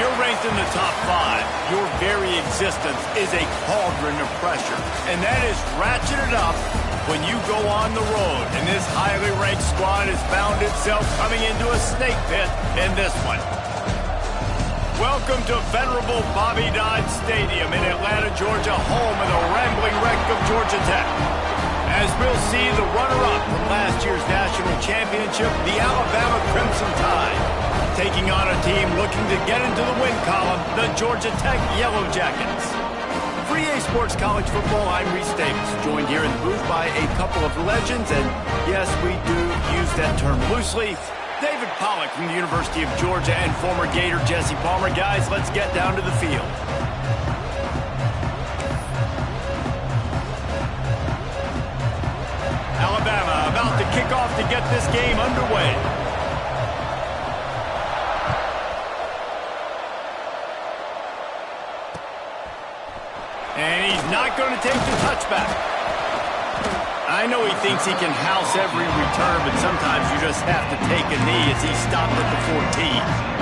you're ranked in the top 5, your very existence is a cauldron of pressure. And that is ratcheted up when you go on the road. And this highly ranked squad has found itself coming into a snake pit in this one. Welcome to venerable Bobby Dodd Stadium in Atlanta, Georgia, home of the rambling wreck of Georgia Tech. As we'll see the runner-up from last year's national championship, the Alabama Crimson Tide, taking on a team looking to get into the win column, the Georgia Tech Yellow Jackets. For EA Sports College Football, I'm Reese Davis, joined here in the booth by a couple of legends, and yes, we do use that term loosely. David Pollack from the University of Georgia and former Gator Jesse Palmer. Guys, let's get down to the field. Alabama about to kick off to get this game underway. And he's not going to take the touchback. I know he thinks he can house every return, but sometimes you just have to take a knee as he stopped at the 14.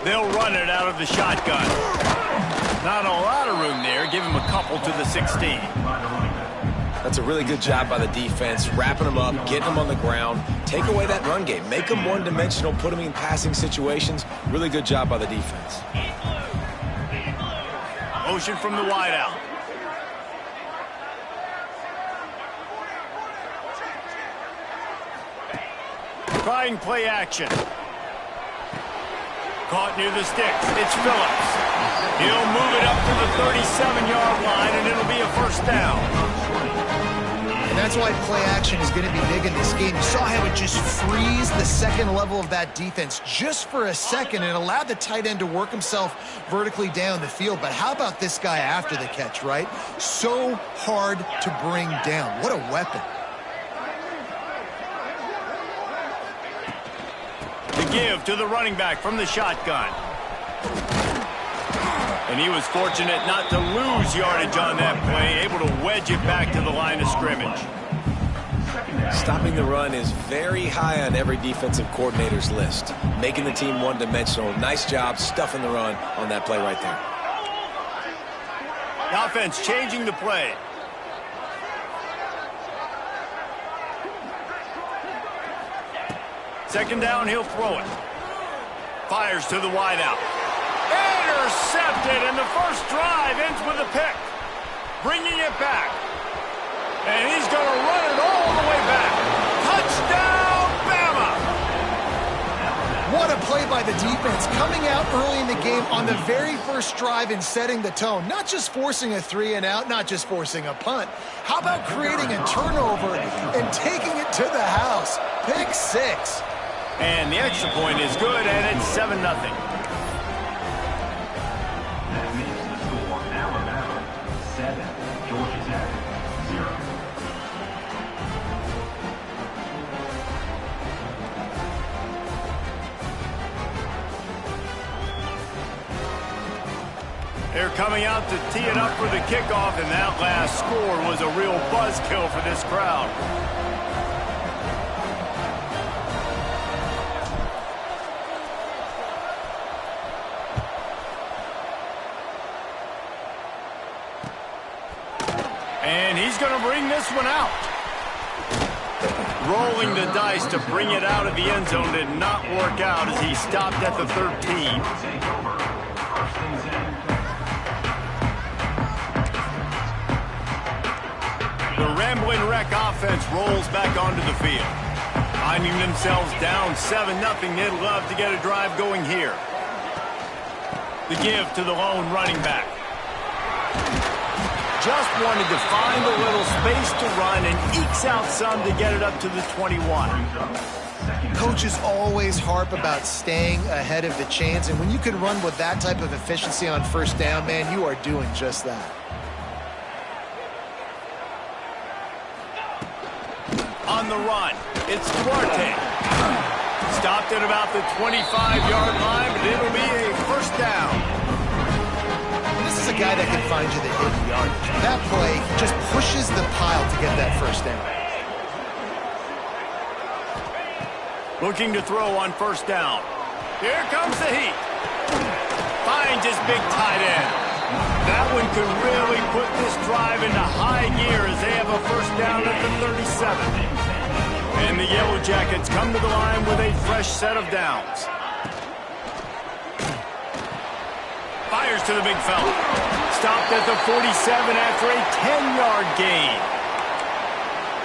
They'll run it out of the shotgun. Not a lot of room there. Give him a couple to the 16. That's a really good job by the defense, wrapping them up, getting them on the ground. Take away that run game. Make them one-dimensional, put them in passing situations. Really good job by the defense. Motion from the wideout. Trying play action. Caught near the sticks. It's Phillips. He'll move it up to the 37-yard line, and it'll be a first down. And that's why play action is going to be big in this game. You saw how it just frees the second level of that defense just for a second and allowed the tight end to work himself vertically down the field. But how about this guy after the catch, right? So hard to bring down. What a weapon. Give to the running back from the shotgun. And he was fortunate not to lose yardage on that play, able to wedge it back to the line of scrimmage. Stopping the run is very high on every defensive coordinator's list. Making the team one-dimensional. Nice job stuffing the run on that play right there. The offense changing the play. Second down, he'll throw it. Fires to the wideout. Intercepted, and the first drive ends with a pick. Bringing it back. And he's going to run it all the way back. Touchdown, Bama! What a play by the defense, coming out early in the game on the very first drive and setting the tone. Not just forcing a 3-and-out, not just forcing a punt. How about creating a turnover and taking it to the house? Pick 6. And the extra point is good, and it's 7-0. That makes the score Alabama 7, Georgia Tech 0. They're coming out to tee it up for the kickoff, and that last score was a real buzzkill for this crowd. And he's going to bring this one out. Rolling the dice to bring it out of the end zone did not work out as he stopped at the 13. The Rambling Wreck offense rolls back onto the field. Finding themselves down 7-0, they'd love to get a drive going here. The give to the lone running back. Just wanted to find a little space to run and ekes out some to get it up to the 21. Coaches always harp about staying ahead of the chains, and when you can run with that type of efficiency on first down, man, you are doing just that. on the run. It's Duarte. Stopped at about the 25-yard line, but it'll be a first down. This is a guy that can find you the hidden yardage. That play just pushes the pile to get that first down. Looking to throw on first down. Here comes the heat. Finds his big tight end. That one could really put this drive into high gear as they have a first down at the 37. And the Yellow Jackets come to the line with a fresh set of downs. Fires to the big fella. Stopped at the 47 after a 10-yard gain.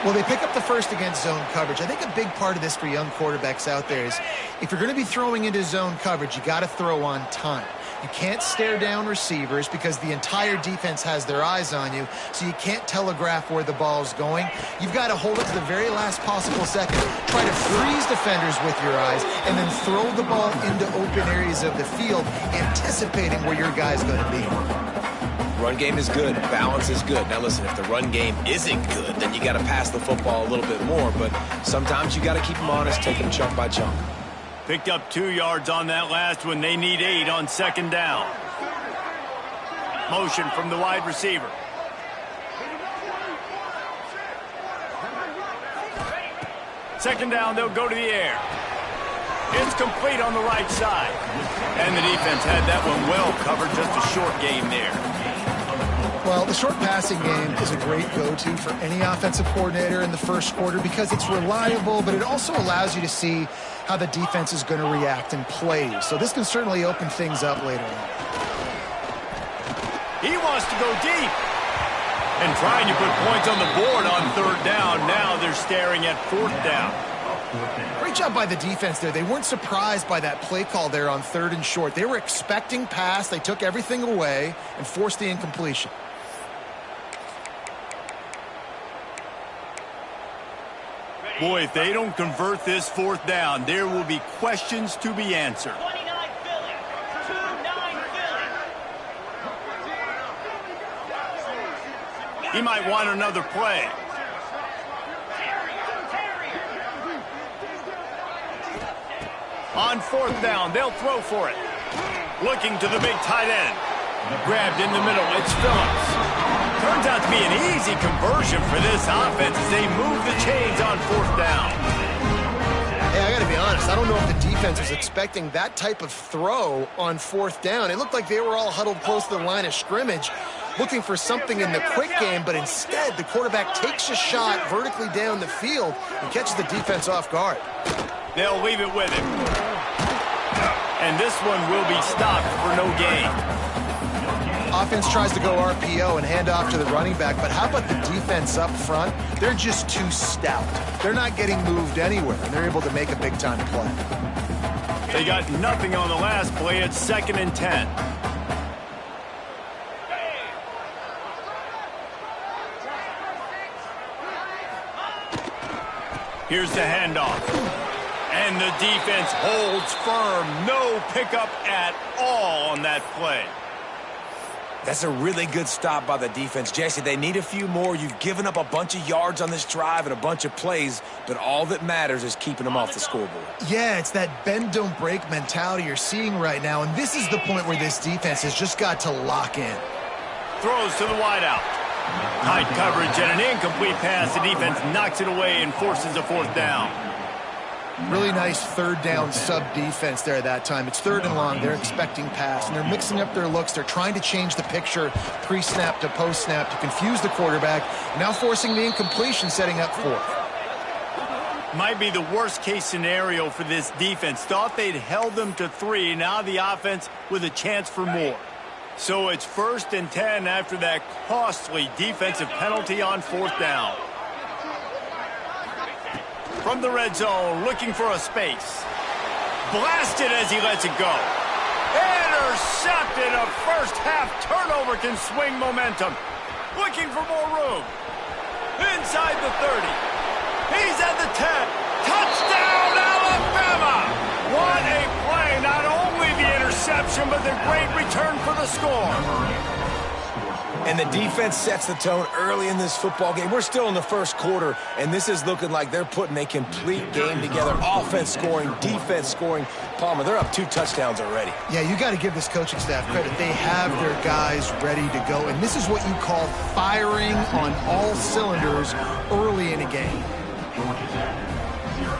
Well, they pick up the first against zone coverage. I think a big part of this for young quarterbacks out there is if you're going to be throwing into zone coverage, you got to throw on time. You can't stare down receivers because the entire defense has their eyes on you, so you can't telegraph where the ball's going. You've got to hold it to the very last possible second, try to freeze defenders with your eyes, and then throw the ball into open areas of the field, anticipating where your guy's going to be. Run game is good. Balance is good. Now, listen, if the run game isn't good, then you got to pass the football a little bit more. But sometimes you got to keep them honest, take them chunk by chunk. Picked up 2 yards on that last one. They need 8 on second down. Motion from the wide receiver. Second down, they'll go to the air. It's complete on the right side. And the defense had that one well covered, just a short game there. Well, the short passing game is a great go-to for any offensive coordinator in the first quarter because it's reliable, but it also allows you to see how the defense is going to react and play. So this can certainly open things up later on. He wants to go deep. And trying to put points on the board on third down. Now they're staring at fourth down. Great job by the defense there. They weren't surprised by that play call there on third and short. They were expecting pass. They took everything away and forced the incompletion. Boy, if they don't convert this fourth down, there will be questions to be answered. 29 Philly. 2-9 Philly. He might want another play. On fourth down, they'll throw for it. Looking to the big tight end. Grabbed in the middle, it's Phillips. Turns out to be an easy conversion for this offense as they move the chains on fourth down. Hey, I got to be honest. I don't know if the defense was expecting that type of throw on fourth down. It looked like they were all huddled close to the line of scrimmage, looking for something in the quick game, but instead the quarterback takes a shot vertically down the field and catches the defense off guard. They'll leave it with him. And this one will be stopped for no gain. Offense tries to go RPO and hand off to the running back, but how about the defense up front? They're just too stout. They're not getting moved anywhere, and they're able to make a big-time play. They got nothing on the last play. It's 2nd and 10. Here's the handoff. And the defense holds firm. No pickup at all on that play. That's a really good stop by the defense. Jesse, they need a few more. You've given up a bunch of yards on this drive and a bunch of plays, but all that matters is keeping them off the scoreboard. Yeah, it's that bend-don't-break mentality you're seeing right now, and this is the point where this defense has just got to lock in. Throws to the wideout. Tight coverage and an incomplete pass. The defense knocks it away and forces a fourth down. Really nice third down sub-defense there that time. It's 3rd and long. They're expecting pass, and they're mixing up their looks. They're trying to change the picture pre-snap to post-snap to confuse the quarterback, now forcing the incompletion, setting up fourth. Might be the worst-case scenario for this defense. Thought they'd held them to 3. Now the offense with a chance for more. So it's 1st and 10 after that costly defensive penalty on fourth down. From the red zone, looking for a space. Blasted as he lets it go. Intercepted. A first-half turnover can swing momentum. Looking for more room. Inside the 30. He's at the 10. Touchdown, Alabama! What a play. Not only the interception, but the great return for the score. And the defense sets the tone early in this football game. We're still in the first quarter, and this is looking like they're putting a complete game together. Offense scoring, defense scoring. Palmer, they're up 2 touchdowns already. Yeah, you got to give this coaching staff credit. They have their guys ready to go, and this is what you call firing on all cylinders early in a game. Georgia Tech, 0.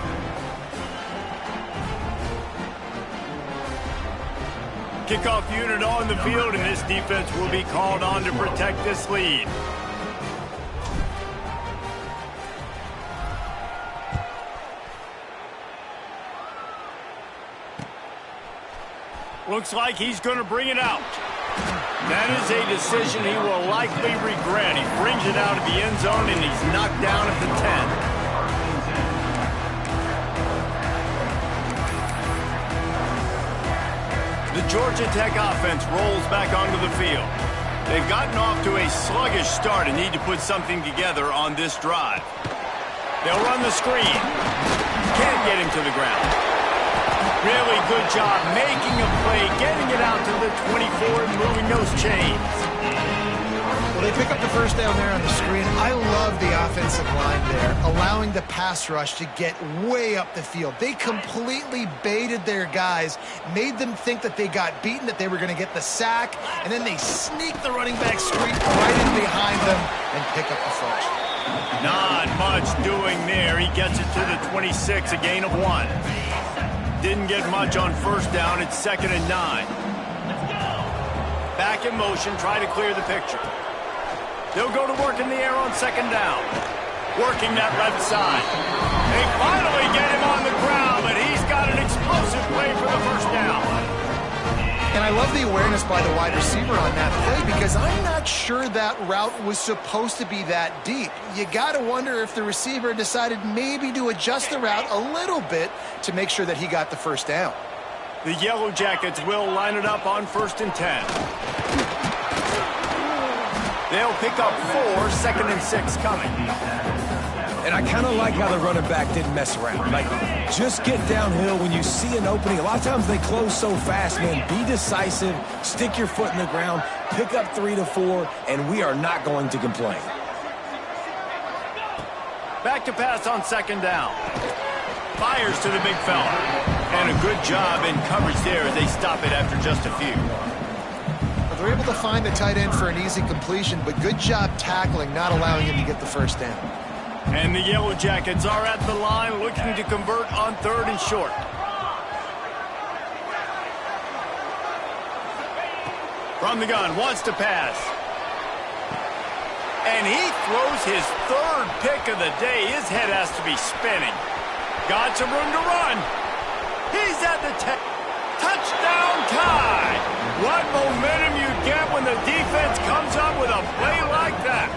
Kickoff unit on the field, and this defense will be called on to protect this lead. Looks like he's going to bring it out. That is a decision he will likely regret. He brings it out of the end zone, and he's knocked down at the 10. The Georgia Tech offense rolls back onto the field. They've gotten off to a sluggish start and need to put something together on this drive. They'll run the screen. Can't get him to the ground. Really good job making a play, getting it out to the 24 and moving those chains. Well, they pick up the first down there on the screen. I love the offensive line there, allowing the pass rush to get way up the field. They completely baited their guys, made them think that they got beaten, that they were going to get the sack, and then they sneak the running back streak right in behind them and pick up the first. Not much doing there. He gets it to the 26, a gain of 1. Didn't get much on first down. It's 2nd and 9. Back in motion, try to clear the picture. They'll go to work in the air on 2nd down. Working that left side. They finally get him on the ground, but he's got an explosive play for the first down. And I love the awareness by the wide receiver on that play because I'm not sure that route was supposed to be that deep. You got to wonder if the receiver decided maybe to adjust the route a little bit to make sure that he got the first down. The Yellow Jackets will line it up on 1st and 10. They'll pick up 4, 2nd and 6 coming. And I kind of like how the running back didn't mess around. Like, just get downhill when you see an opening. A lot of times they close so fast, man. Be decisive, stick your foot in the ground, pick up 3 to 4, and we are not going to complain. Back to pass on 2nd down. Fires to the big fella. And a good job in coverage there as they stop it after just a few. They're able to find the tight end for an easy completion, but good job tackling, not allowing him to get the first down. And the Yellow Jackets are at the line looking to convert on 3rd and short. From the gun, wants to pass. And he throws his 3rd pick of the day. His head has to be spinning. Got some room to run. He's at the 10. Touchdown tie. What momentum you get when the defense comes up with a play like that.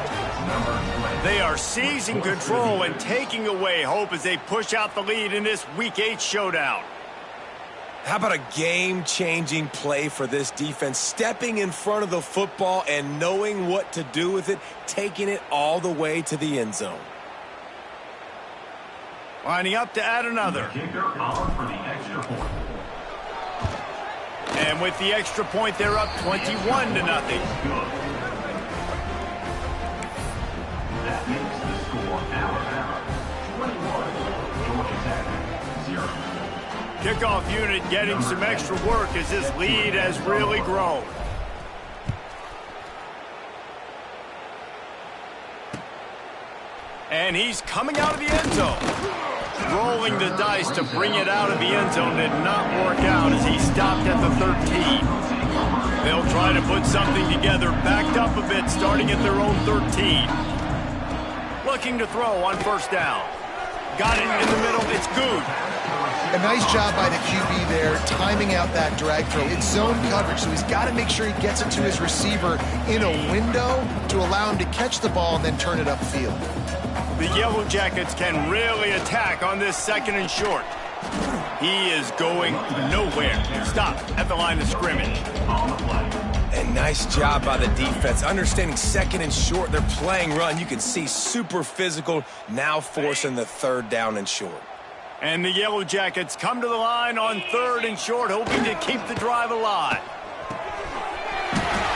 They are seizing control and taking away hope as they push out the lead in this Week 8 showdown. How about a game-changing play for this defense? Stepping in front of the football and knowing what to do with it, taking it all the way to the end zone. Lining up to add another. Kicker on for the extra point. And with the extra point, they're up 21 to nothing. That makes the score Alabama 21, Georgia Tech 0. Kickoff unit getting some extra work as this lead has really grown. And he's coming out of the end zone. Rolling the dice to bring it out of the end zone did not work out as he stopped at the 13. They'll try to put something together, backed up a bit, starting at their own 13. Looking to throw on 1st down. Got it in the middle. It's good. A nice job by the QB there, timing out that drag throw. It's zone coverage, so he's got to make sure he gets it to his receiver in a window to allow him to catch the ball and then turn it upfield. The Yellow Jackets can really attack on this 2nd and short. He is going nowhere. Stop at the line of scrimmage. And nice job by the defense. Understanding 2nd and short, they're playing run. You can see super physical, now forcing the 3rd down and short. And the Yellow Jackets come to the line on 3rd and short, hoping to keep the drive alive.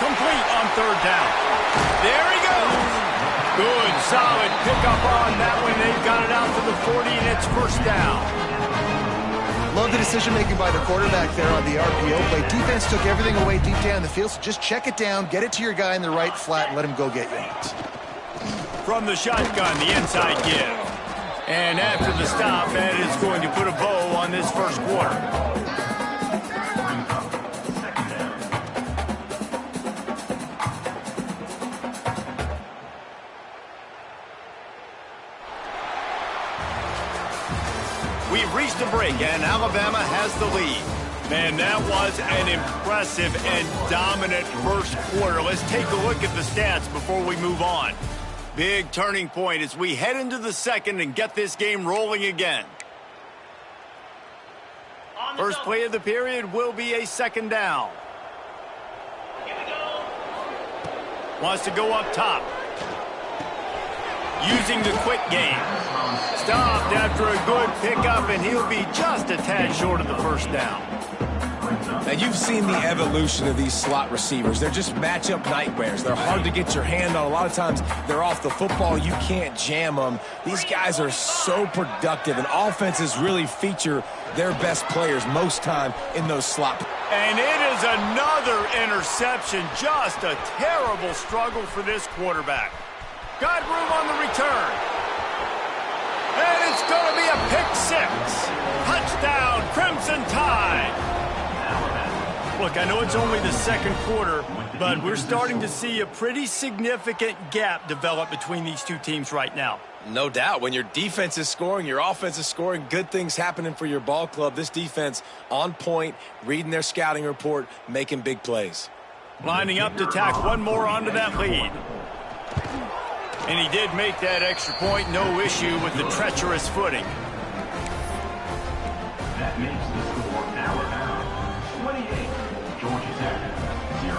Complete on 3rd down. There he goes. Good, solid pickup on that one. They've got it out to the 40, and it's first down. Love the decision-making by the quarterback there on the RPO play. Defense took everything away deep down the field, so just check it down, get it to your guy in the right flat, and let him go get yards. From the shotgun, the inside give. And after the stop, that is going to put a bow on this first quarter. We've reached a break, and Alabama has the lead. Man, that was an impressive and dominant first quarter. Let's take a look at the stats before we move on. Big turning point as we head into the second and get this game rolling again. First play of the period will be a second down. Here we go. Wants to go up top. Using the quick game. Stopped after a good pickup, and he'll be just a tad short of the first down. Now, you've seen the evolution of these slot receivers. They're just matchup nightmares. They're hard to get your hand on. A lot of times, they're off the football. You can't jam them. These guys are so productive, and offenses really feature their best players most time in those slot. And it is another interception. Just a terrible struggle for this quarterback. Got room on the return. And it's going to be a pick six. Touchdown, Crimson Tide. Look, I know it's only the second quarter, but we're starting to see a pretty significant gap develop between these two teams right now. No doubt. When your defense is scoring, your offense is scoring, good things happening for your ball club. This defense on point, reading their scouting report, making big plays. Lining up to tack one more onto that lead. And he did make that extra point, no issue with the treacherous footing. That makes the score Alabama 28, Georgia Tech 0.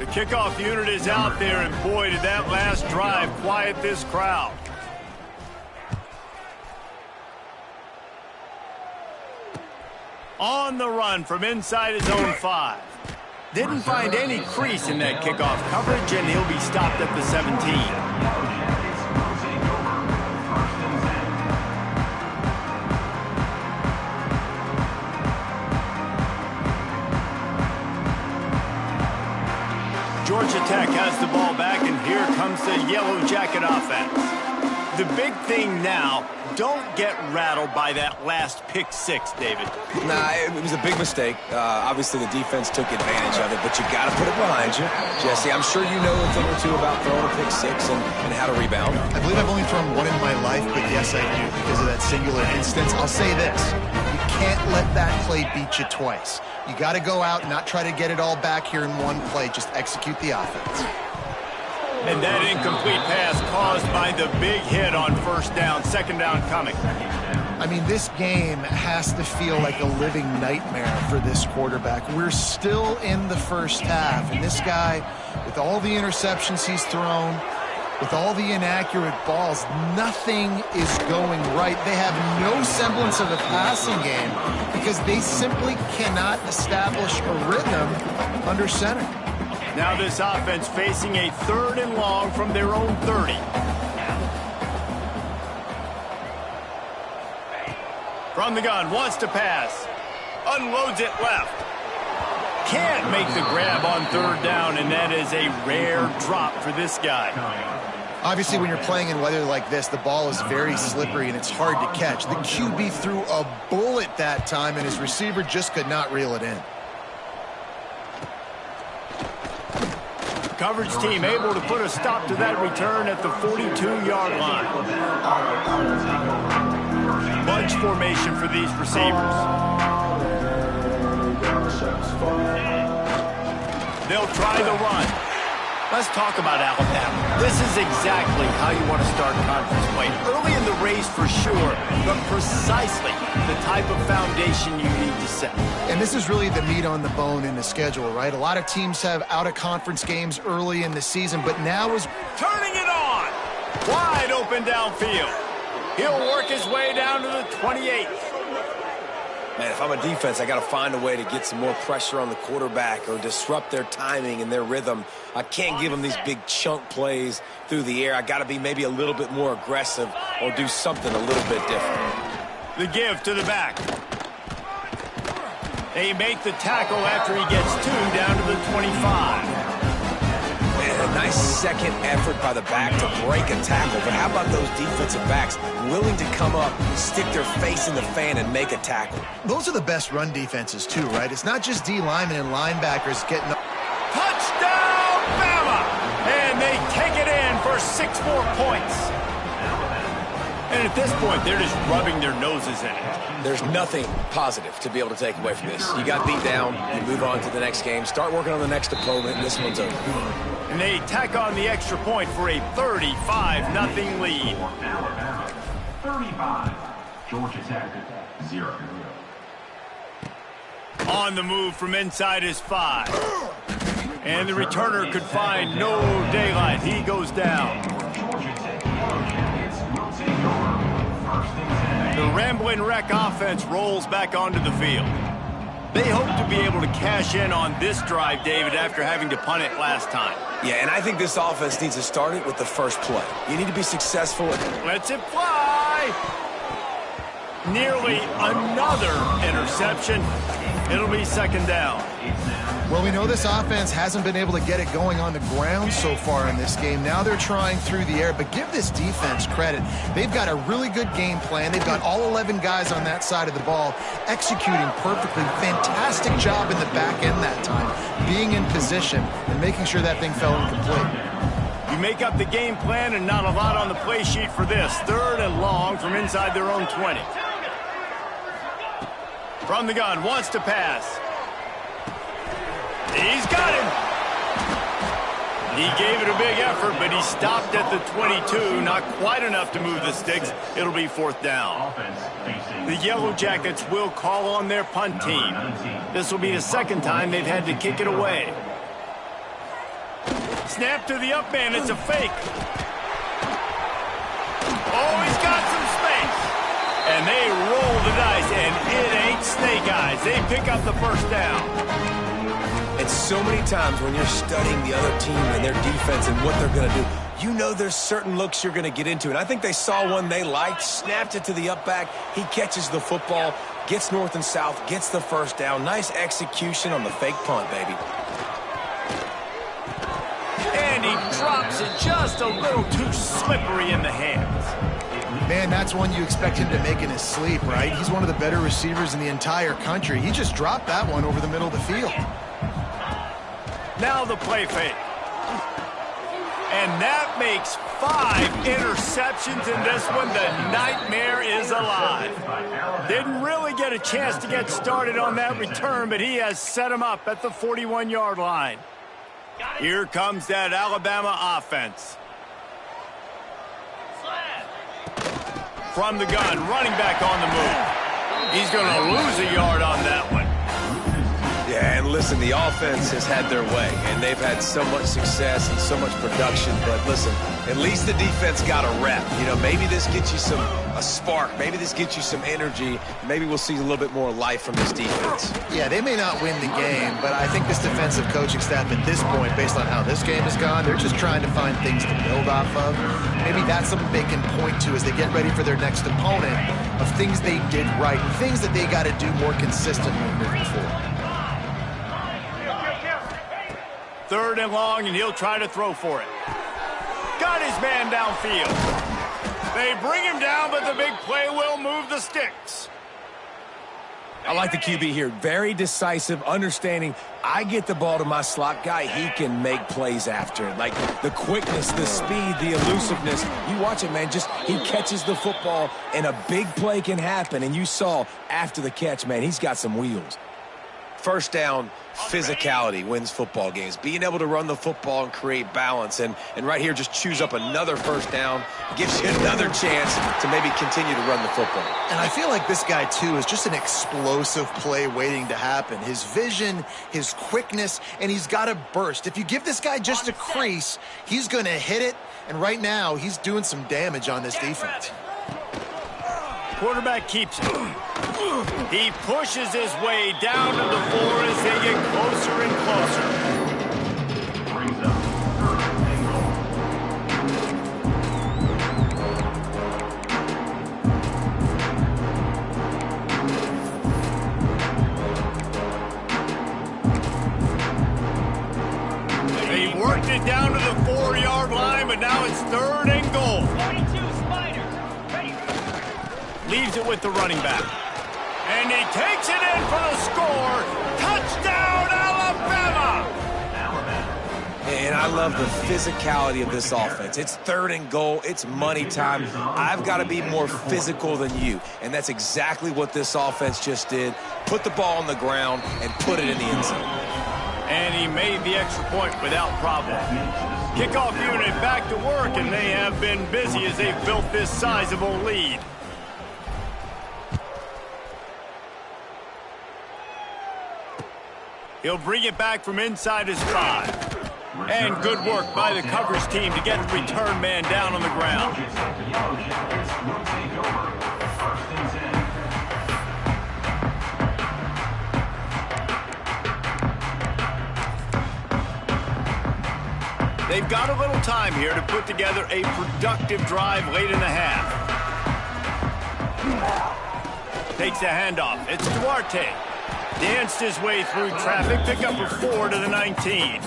The kickoff unit is out there, and boy, did that last drive quiet this crowd. On the run from inside his own 5. Didn't find any crease in that kickoff coverage, and he'll be stopped at the 17. Georgia Tech has the ball back, and here comes the Yellow Jacket offense. The big thing now, don't get rattled by that last pick six, David. Nah, it was a big mistake. Obviously, the defense took advantage of it, but you got to put it behind you. Jesse, I'm sure you know a thing or two about throwing a pick six and how to rebound. I believe I've only thrown one in my life, but yes, I do because of that singular instance. I'll say this. You can't let that play beat you twice. You got to go out and not try to get it all back here in one play. Just execute the offense. And that incomplete pass caused by the big hit on first down. Second down coming. I mean, this game has to feel like a living nightmare for this quarterback. We're still in the first half, and this guy, with all the interceptions he's thrown, with all the inaccurate balls, nothing is going right. They have no semblance of a passing game because they simply cannot establish a rhythm under center. Now this offense facing a 3rd and long from their own 30. From the gun, wants to pass. Unloads it left. Can't make the grab on 3rd down, and that is a rare drop for this guy. Obviously, when you're playing in weather like this, the ball is very slippery and it's hard to catch. The QB threw a bullet that time, and his receiver just could not reel it in. Coverage team able to put a stop to that return at the 42-yard line. Bunch formation for these receivers. They'll try the run. Let's talk about Alabama. This is exactly how you want to start conference play. Early in the race for sure, but precisely the type of foundation you need to set. And this is really the meat on the bone in the schedule, right? A lot of teams have out-of-conference games early in the season, but now is turning it on. Wide open downfield. He'll work his way down to the 28. Man, if I'm a defense, I got to find a way to get some more pressure on the quarterback or disrupt their timing and their rhythm. I can't give them these big chunk plays through the air. I got to be maybe a little bit more aggressive or do something a little bit different. The give to the back. They make the tackle after he gets 2 down to the 25. A nice second effort by the back to break a tackle. But how about those defensive backs willing to come up, stick their face in the fan, and make a tackle? Those are the best run defenses, too, right? It's not just D linemen and linebackers getting... Touchdown, Bama! And they take it in for 6 more points. And at this point, they're just rubbing their noses in it. There's nothing positive to be able to take away from this. You got beat down, you move on to the next game, start working on the next opponent, and this one's over. And they tack on the extra point for a 35-0 lead. Alabama, 35. Georgia Tech, 0. On the move from inside his 5. And the returner could find no daylight. He goes down. Georgia Tech champions will take over. First and 10. The Rambling Wreck offense rolls back onto the field. They hope to be able to cash in on this drive, David, after having to punt it last time. Yeah, and I think this offense needs to start it with the first play. You need to be successful. Lets it fly. Nearly another interception. It'll be second down. Well, we know this offense hasn't been able to get it going on the ground so far in this game. Now they're trying through the air, but give this defense credit. They've got a really good game plan. They've got all 11 guys on that side of the ball executing perfectly. Fantastic job in the back end that time, being in position and making sure that thing fell incomplete. You make up the game plan and not a lot on the play sheet for this. 3rd and long from inside their own 20. From the gun, wants to pass. He's got him. He gave it a big effort, but he stopped at the 22. Not quite enough to move the sticks. It'll be 4th down. The Yellow Jackets will call on their punt team. This will be the 2nd time they've had to kick it away. Snap to the up man. It's a fake. Oh, he's got some space. And they roll the dice, and it ain't snake eyes. They pick up the first down. And so many times when you're studying the other team and their defense and what they're going to do, you know there's certain looks you're going to get into. And I think they saw one they liked, snapped it to the up back. He catches the football, gets north and south, gets the first down. Nice execution on the fake punt, baby. And he drops it just a little too slippery in the hands. Man, that's one you expect him to make in his sleep, right? He's one of the better receivers in the entire country. He just dropped that one over the middle of the field. Now the play fake. And that makes 5 interceptions in this one. The nightmare is alive. Didn't really get a chance to get started on that return, but he has set him up at the 41-yard line. Here comes that Alabama offense. From the gun, running back on the move. He's going to lose a yard on that one. Yeah, and listen, the offense has had their way, and they've had so much success and so much production. But listen, at least the defense got a rep. You know, maybe this gets you a spark. Maybe this gets you some energy. Maybe we'll see a little bit more life from this defense. Yeah, they may not win the game, but I think this defensive coaching staff at this point, based on how this game has gone, they're just trying to find things to build off of. Maybe that's something they can point to as they get ready for their next opponent of things they did right, things that they got to do more consistently moving forward. 3rd and long, and he'll try to throw for it. Got his man downfield. They bring him down, but the big play will move the sticks. I like the QB here. Very decisive, understanding I get the ball to my slot guy, he can make plays after it. Like the quickness, the speed, the elusiveness. You watch it, man. Just he catches the football, and a big play can happen. And you saw after the catch, man, he's got some wheels. First down, physicality wins football games. Being able to run the football and create balance. And right here, just choose up another first down. Gives you another chance to maybe continue to run the football. And I feel like this guy, too, is just an explosive play waiting to happen. His vision, his quickness, and he's got a burst. If you give this guy just a crease, he's going to hit it. And right now, he's doing some damage on this defense. Quarterback keeps it. He pushes his way down to the floor as they get closer and closer. Brings up third and goal. They worked it down to the 4-yard line, but now it's third and goal. 42 Spiders. Ready. Leaves it with the running back. And he takes it in for the score. Touchdown, Alabama! And I love the physicality of this offense. It's third and goal. It's money time. I've got to be more physical than you. And that's exactly what this offense just did. Put the ball on the ground and put it in the end zone. And he made the extra point without problem. Kickoff unit back to work, and they have been busy as they've built this sizable lead. He'll bring it back from inside his 5. And good work by the coverage team to get the return man down on the ground. The Yellow Jackets will take over. First and 10. They've got a little time here to put together a productive drive late in the half. Takes the handoff. It's Duarte. Danced his way through traffic. Pick up a 4 to the 19.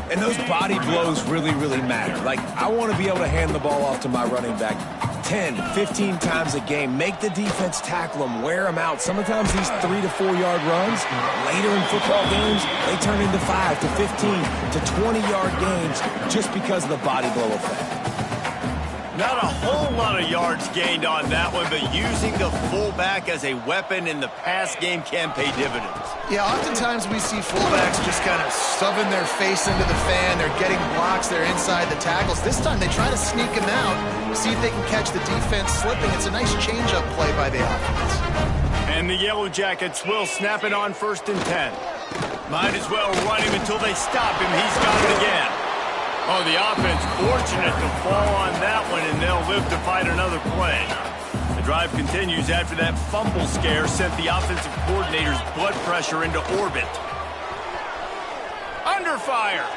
And those body blows really, really matter. Like, I want to be able to hand the ball off to my running back 10, 15 times a game. Make the defense tackle them, wear them out. Sometimes these 3 to 4 yard runs, later in football games, they turn into 5 to 15 to 20 yard games just because of the body blow effect. Not a whole lot of yards gained on that one, but using the fullback as a weapon in the pass game can pay dividends. Yeah, oftentimes we see fullbacks just kind of shoving their face into the fan. They're getting blocks. They're inside the tackles. This time they try to sneak him out, see if they can catch the defense slipping. It's a nice change-up play by the offense. And the Yellow Jackets will snap it on 1st and 10. Might as well run him until they stop him. He's got it again. Oh, the offense fortunate to fall on that one, and they'll live to fight another play. The drive continues after that fumble scare sent the offensive coordinator's blood pressure into orbit. Under fire.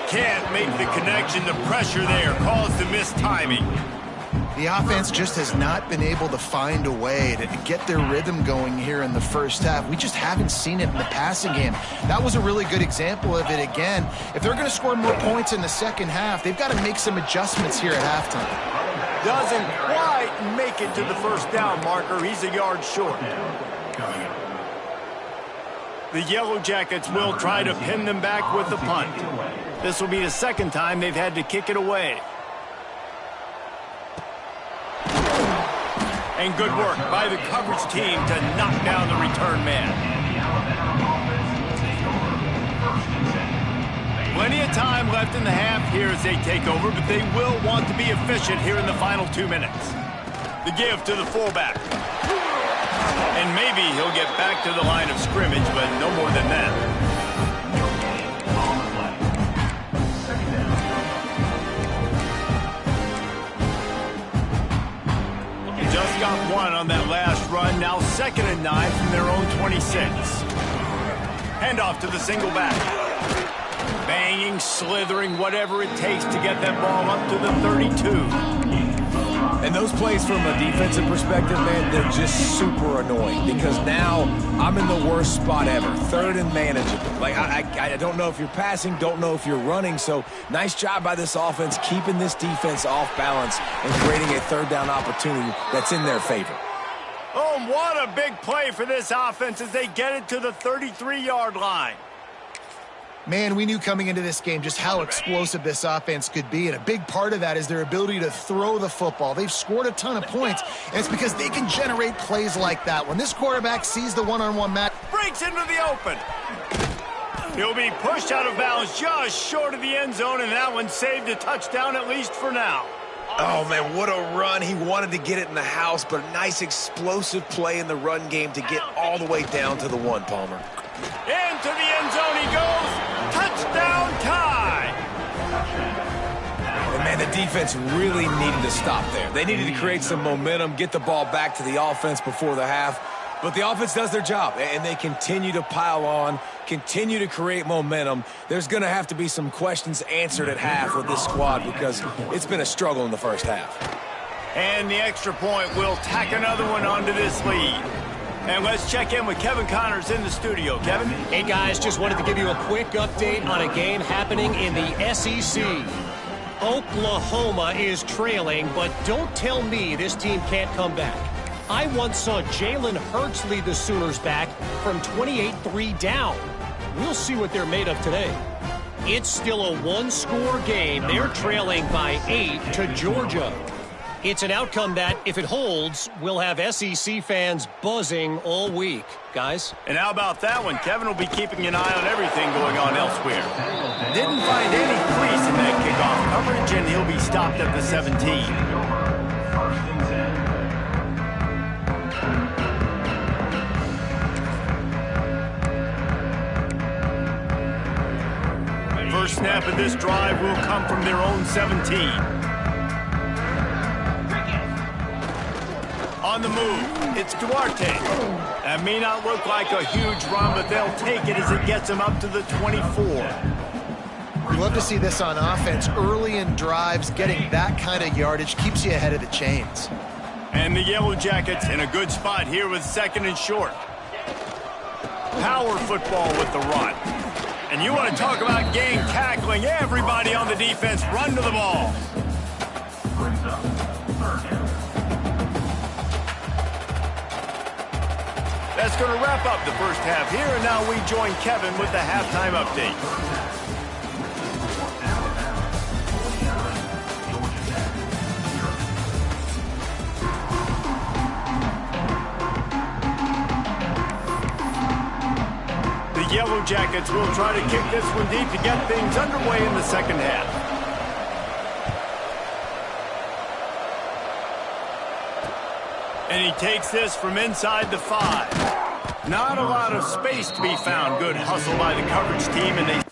Can't make the connection. The pressure there caused the missed timing. The offense just has not been able to find a way to get their rhythm going here in the first half. We just haven't seen it in the passing game. That was a really good example of it again. If they're going to score more points in the second half, they've got to make some adjustments here at halftime. Doesn't quite make it to the first down marker. He's a yard short. The Yellow Jackets will try to pin them back with the punt. This will be the second time they've had to kick it away. And good work by the coverage team to knock down the return man. Plenty of time left in the half here as they take over, but they will want to be efficient here in the final 2 minutes. The give to the fullback. And maybe he'll get back to the line of scrimmage, but no more than that. Just got one on that last run. Now 2nd and 9 from their own 26. Handoff to the single back. Banging, slithering, whatever it takes to get that ball up to the 32. And those plays from a defensive perspective, man, they're just super annoying because now I'm in the worst spot ever. 3rd and manageable. Like, I don't know if you're passing, don't know if you're running. So nice job by this offense keeping this defense off balance and creating a 3rd down opportunity that's in their favor. Oh, what a big play for this offense as they get it to the 33-yard line. Man, we knew coming into this game just how explosive this offense could be, and a big part of that is their ability to throw the football. They've scored a ton of points, and it's because they can generate plays like that. When this quarterback sees the one-on-one match, Breaks into the open. He'll be pushed out of bounds just short of the end zone, and that one saved a touchdown at least for now. Oh, man, what a run. He wanted to get it in the house, but a nice explosive play in the run game to get all the way down to the 1, Palmer. Into the end zone he goes. Touchdown tie. And, man, And the defense really needed to stop there. They needed to create some momentum, get the ball back to the offense before the half. But the offense does their job, and they continue to pile on, continue to create momentum. There's going to have to be some questions answered at half with this squad because it's been a struggle in the first half. And the extra point will tack another one onto this lead. And let's check in with Kevin Connors in the studio. Kevin? Hey, guys, just wanted to give you a quick update on a game happening in the SEC. Oklahoma is trailing, but don't tell me this team can't come back. I once saw Jalen Hurts lead the Sooners back from 28-3 down. We'll see what they're made of today. It's still a one-score game. They're trailing by 8 to Georgia. It's an outcome that, if it holds, will have SEC fans buzzing all week. Guys? And how about that one? Kevin will be keeping an eye on everything going on elsewhere. Didn't find any crease in that kickoff coverage, and he'll be stopped at the 17. First snap of this drive will come from their own 17. On the move, it's Duarte. That may not look like a huge run, but they'll take it as it gets them up to the 24. We love to see this on offense. Early in drives, getting that kind of yardage keeps you ahead of the chains. And the Yellow Jackets in a good spot here with second and short. Power football with the run. And you want to talk about gang tackling. Everybody on the defense run to the ball. That's going to wrap up the first half here, and now we join Kevin with the halftime update. The Yellow Jackets will try to kick this one deep to get things underway in the second half. And he takes this from inside the 5. Not a lot of space to be found. Good hustle by the coverage team, and they...